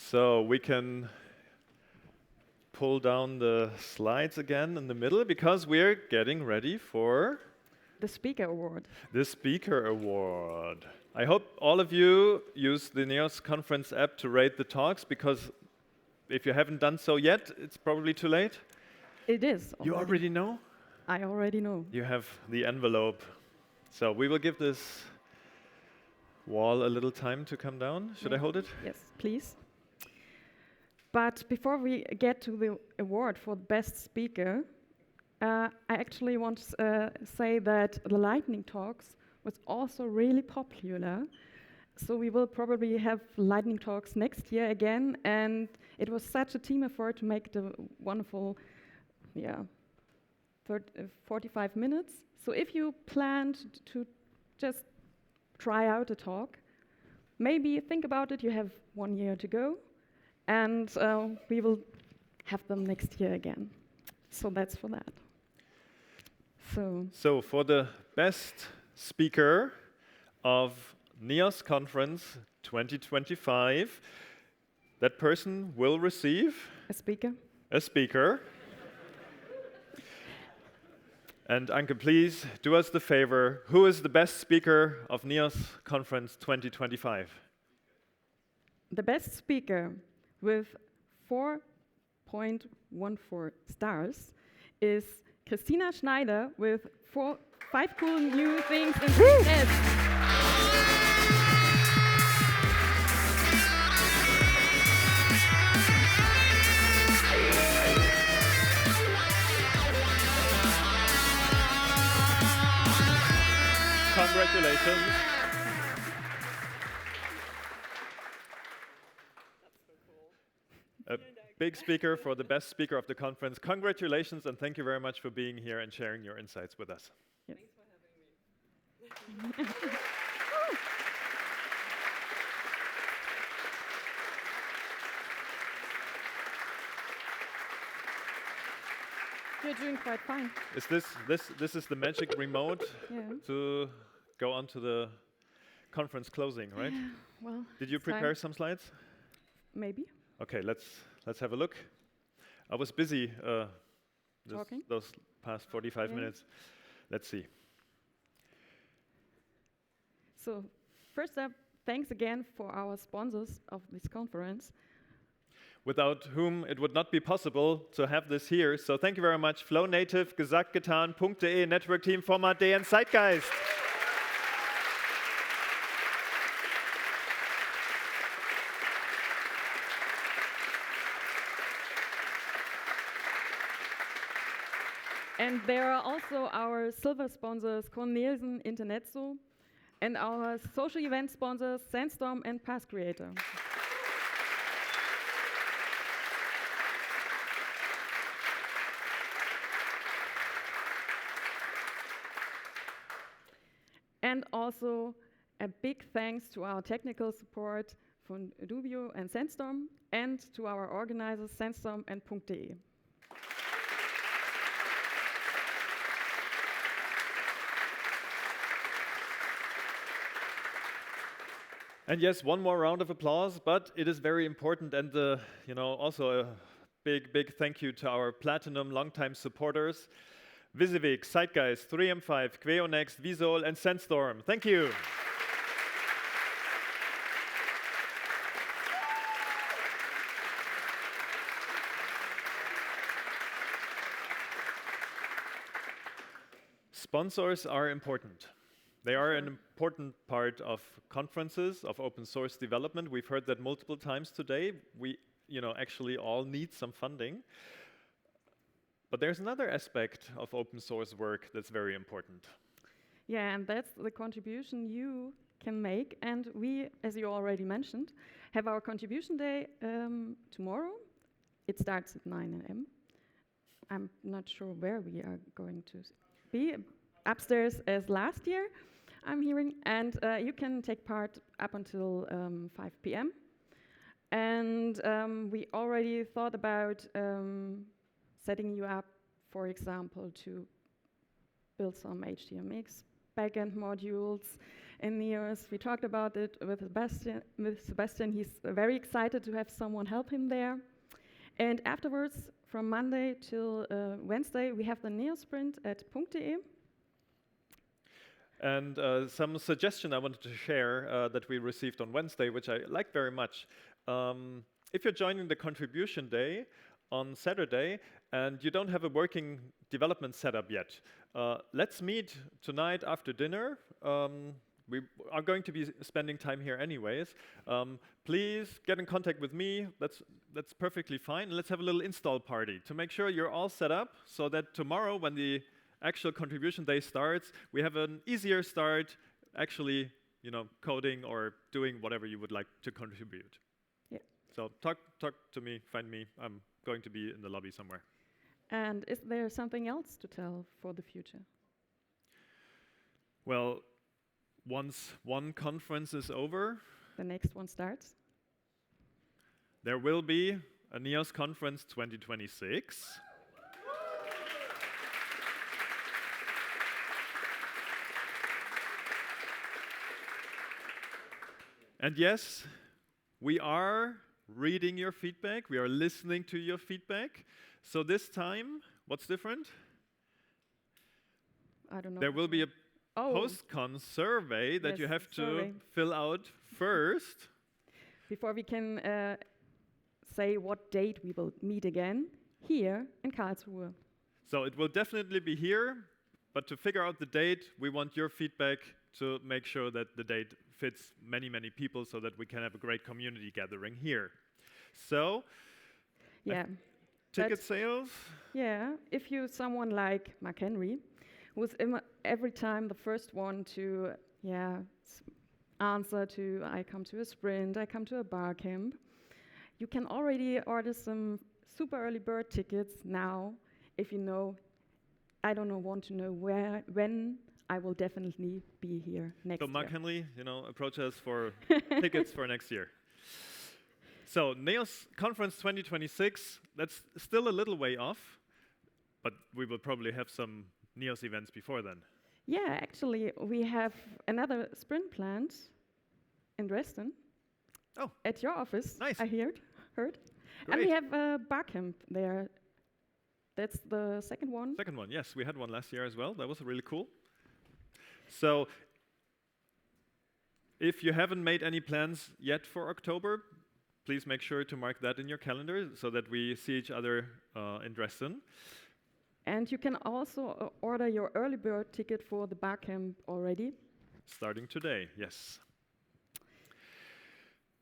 So we can pull down the slides again in the middle because we're getting ready for The Speaker Award. the Speaker Award. I hope all of you use the NEOS conference app to rate the talks, because if you haven't done so yet, it's probably too late. It is. You already know? I already know. You have the envelope. So we will give this wall a little time to come down. Should I hold it? Yes, please. But before we get to the award for the best speaker, I actually want to say that the lightning talks was also really popular. So we will probably have lightning talks next year again, and it was such a team effort to make the wonderful, 45 minutes. So if you planned to just try out a talk, maybe think about it. You have 1 year to go, and we will have them next year again. So that's for that. So for the best speaker of NEOS Conference 2025, that person will receive a speaker. A speaker. And Anke, please do us the favor. Who is the best speaker of NEOS Conference 2025? The best speaker with 4.14 stars is Christina Schneider with 5 cool new things in CSS. Congratulations. A big speaker for the best speaker of the conference. Congratulations, and thank you very much for being here and sharing your insights with us. Yes. Thanks for having me. You're doing quite fine. Is this is the magic remote to go on to the conference closing, right? Yeah, well. Did you prepare some slides? Maybe. Okay, let's have a look. I was busy talking those past 45 minutes. Let's see. So first up, thanks again for our sponsors of this conference, without whom it would not be possible to have this here. So thank you very much, Flow Native, Gesagt Getan, .de, Network Team, Format D, and Zeitgeist. And there are also our silver sponsors, Cornelsen, Internetso, and our social event sponsors, Sandstorm and Path Creator. And also a big thanks to our technical support from Dubio and Sandstorm, and to our organizers, Sandstorm and .de. And yes, one more round of applause, but it is very important, and also a big thank you to our platinum longtime supporters, Visivik, Zeitgeist, 3M5, Queonext, Visol, and Sandstorm. Thank you. Sponsors are important. They are an important part of conferences, of open source development. We've heard that multiple times today. We, actually all need some funding. But there's another aspect of open source work that's very important. Yeah, and that's the contribution you can make. And we, as you already mentioned, have our contribution day tomorrow. It starts at 9 a.m. I'm not sure where we are going to be. Upstairs as last year, I'm hearing. And you can take part up until 5 p.m. And we already thought about setting you up, for example, to build some HTMX backend modules in NEOS. We talked about it with Sebastian. He's very excited to have someone help him there. And afterwards, from Monday till Wednesday, we have the NEOS sprint at .de. And some suggestion I wanted to share that we received on Wednesday, which I like very much. If you're joining the contribution day on Saturday and you don't have a working development setup yet, let's meet tonight after dinner. We are going to be spending time here anyways. Please get in contact with me. That's perfectly fine. Let's have a little install party to make sure you're all set up so that tomorrow when the actual contribution day starts, we have an easier start actually, coding or doing whatever you would like to contribute. Yeah. So talk to me, find me. I'm going to be in the lobby somewhere. And is there something else to tell for the future? Well, once one conference is over, The next one starts. there will be a NEOS Conference 2026. And yes, we are reading your feedback. We are listening to your feedback. So this time, what's different? I don't know. There will be a Oh, post-con survey that you Yes, have to survey. fill out first. before we can say what date we will meet again, here in Karlsruhe. So it will definitely be here, but to figure out the date, we want your feedback to make sure that the date fits many, many people so that we can have a great community gathering here. So, Yeah. ticket But- sales, Yeah, if you're someone like Mark Henry, who's every time the first one to answer to I come to a sprint, I come to a bar camp, you can already order some super early bird tickets now if you know, want to know when I will definitely be here next so Mark year. Henley, approach us for tickets for next year. So NEOS Conference 2026, that's still a little way off, but we will probably have some NEOS events before then. Yeah, actually, we have another sprint planned in Dresden. Oh. At your office, Nice. I heard. And we Great. have a bar camp there. That's the second one. Second one, yes, we had one last year as well. That was really cool. So, if you haven't made any plans yet for October, please make sure to mark that in your calendar so that we see each other in Dresden. And you can also order your early bird ticket for the bar camp already. Starting today, yes.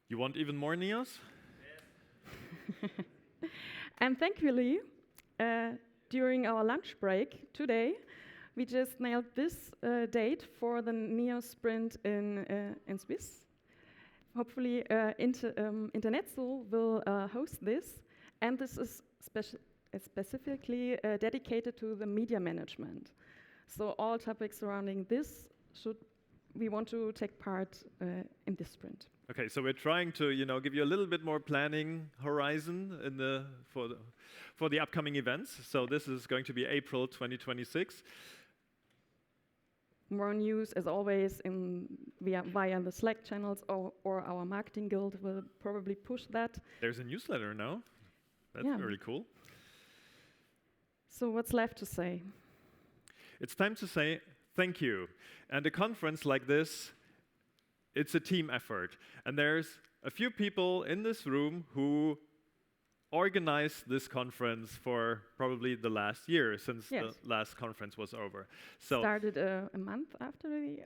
You want even more NEOS? And thankfully, during our lunch break today, we just nailed this date for the NEOS sprint in Swiss. Hopefully, Internetsoul will host this, and this is specifically dedicated to the media management. So all topics surrounding this we want to take part in this sprint. Okay, so we're trying to, give you a little bit more planning horizon for the upcoming events. So this is going to be April 2026. More news, as always, via the Slack channels or our marketing guild will probably push that. There's a newsletter now. That's Yeah. really cool. So what's left to say? It's time to say thank you. And a conference like this, it's a team effort. And there's a few people in this room who organized this conference for probably the last year since Yes. the last conference was over. So, Started a month after the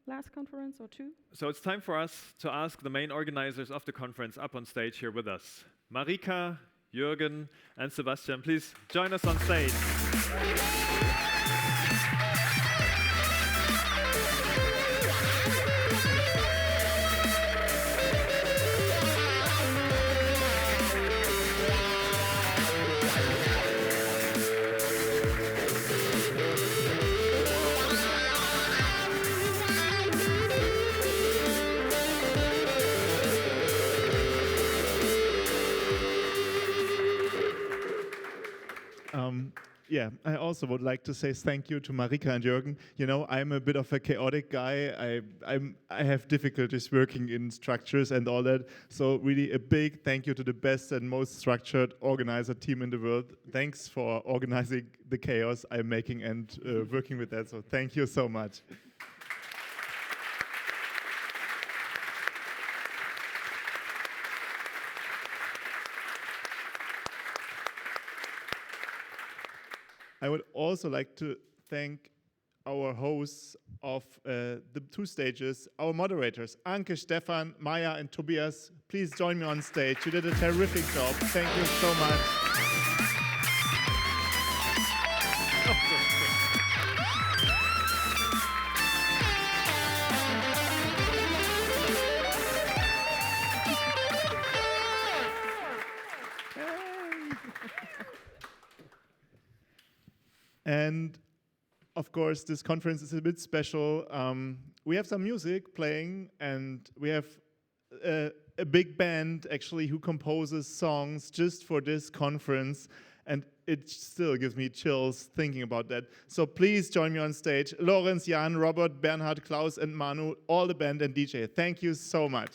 last conference or two. so it's time for us to ask the main organizers of the conference up on stage here with us. Marika, Jürgen, and Sebastian, please join us on stage. yeah, I also would like to say thank you to Marika and Jürgen. You know, I'm a bit of a chaotic guy. I have difficulties working in structures and all that. So really a big thank you to the best and most structured organizer team in the world. Thanks for organizing the chaos I'm making and working with that. So thank you so much. I would also like to thank our hosts of the 2 stages, our moderators, Anke, Stefan, Maya, and Tobias. Please join me on stage. You did a terrific job. Thank you so much. And of course, this conference is a bit special. We have some music playing, and we have a big band actually who composes songs just for this conference, and it still gives me chills thinking about that. So please join me on stage. Lorenz, Jan, Robert, Bernhard, Klaus, and Manu, all the band and DJ. Thank you so much.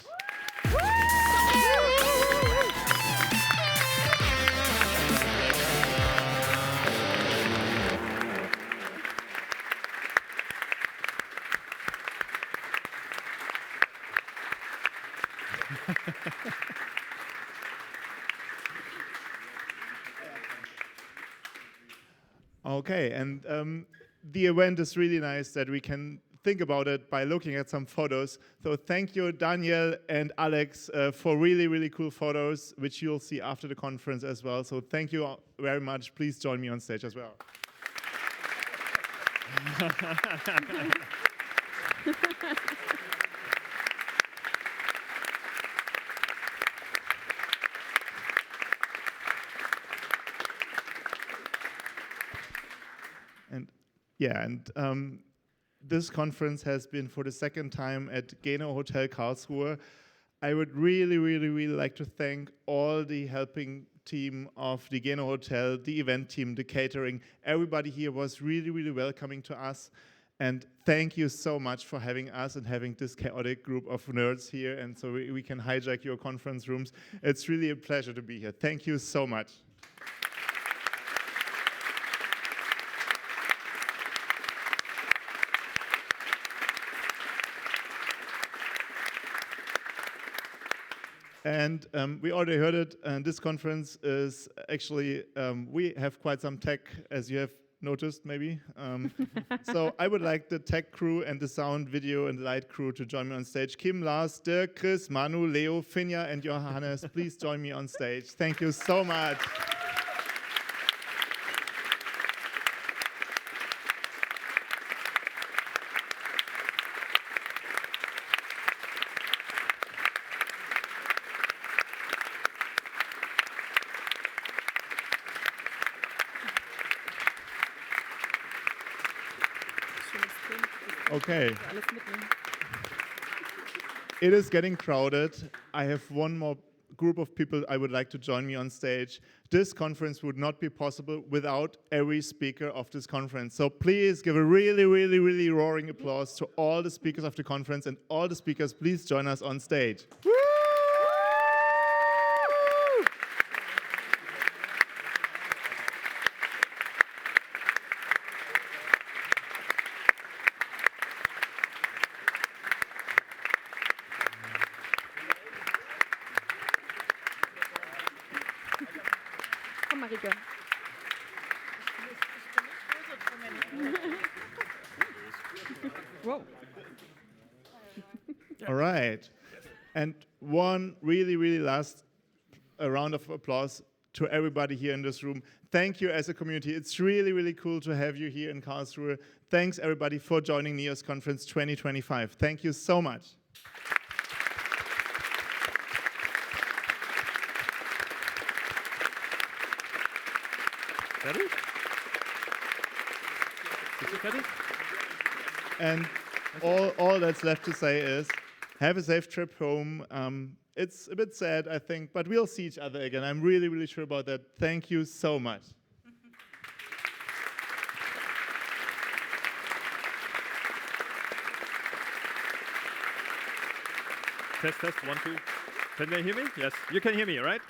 Okay, and the event is really nice that we can think about it by looking at some photos. So thank you, Daniel and Alex, for really, really cool photos, which you'll see after the conference as well. So thank you all very much. Please join me on stage as well. And this conference has been for the 2nd time at Geno Hotel Karlsruhe. I would really, really, really like to thank all the helping team of the Geno Hotel, the event team, the catering. Everybody here was really, really welcoming to us. And thank you so much for having us and having this chaotic group of nerds here, and so we can hijack your conference rooms. It's really a pleasure to be here. Thank you so much. And we already heard it, and this conference is actually, we have quite some tech, as you have noticed maybe. So I would like the tech crew and the sound, video, and light crew to join me on stage. Kim, Lars, Dirk, Chris, Manu, Leo, Finja, and Johannes, please join me on stage. Thank you so much. Okay. It is getting crowded. I have one more group of people I would like to join me on stage. This conference would not be possible without every speaker of this conference. So please give a really, really, really roaring applause to all the speakers of the conference, and all the speakers, please join us on stage. Marika. Whoa. All right. And one really, really last round of applause to everybody here in this room. Thank you as a community. It's really, really cool to have you here in Karlsruhe. Thanks everybody for joining NEOS Conference 2025. Thank you so much. Fertig? Bist du fertig? And all that's left to say is, have a safe trip home. It's a bit sad, I think, but we'll see each other again. I'm really, really sure about that. Thank you so much. Test, test, 1, 2. Can they hear me? Yes, you can hear me, right?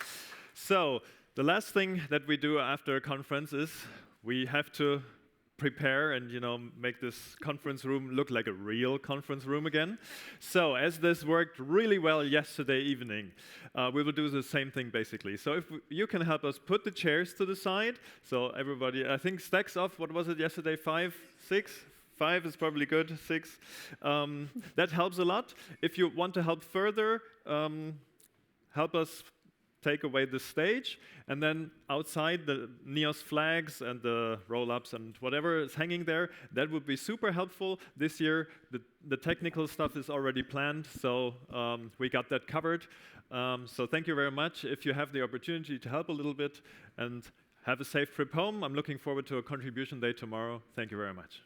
So the last thing that we do after a conference is we have to prepare and make this conference room look like a real conference room again. So as this worked really well yesterday evening, we will do the same thing basically. So if you can help us put the chairs to the side, so everybody, I think stacks of, what was it yesterday, 5, 6? 5 is probably good, 6. That helps a lot. If you want to help further, help us take away the stage, and then outside the NEOS flags and the roll-ups and whatever is hanging there, that would be super helpful. This year, the technical stuff is already planned, so we got that covered. So thank you very much. If you have the opportunity to help a little bit, and have a safe trip home. I'm looking forward to a contribution day tomorrow. Thank you very much.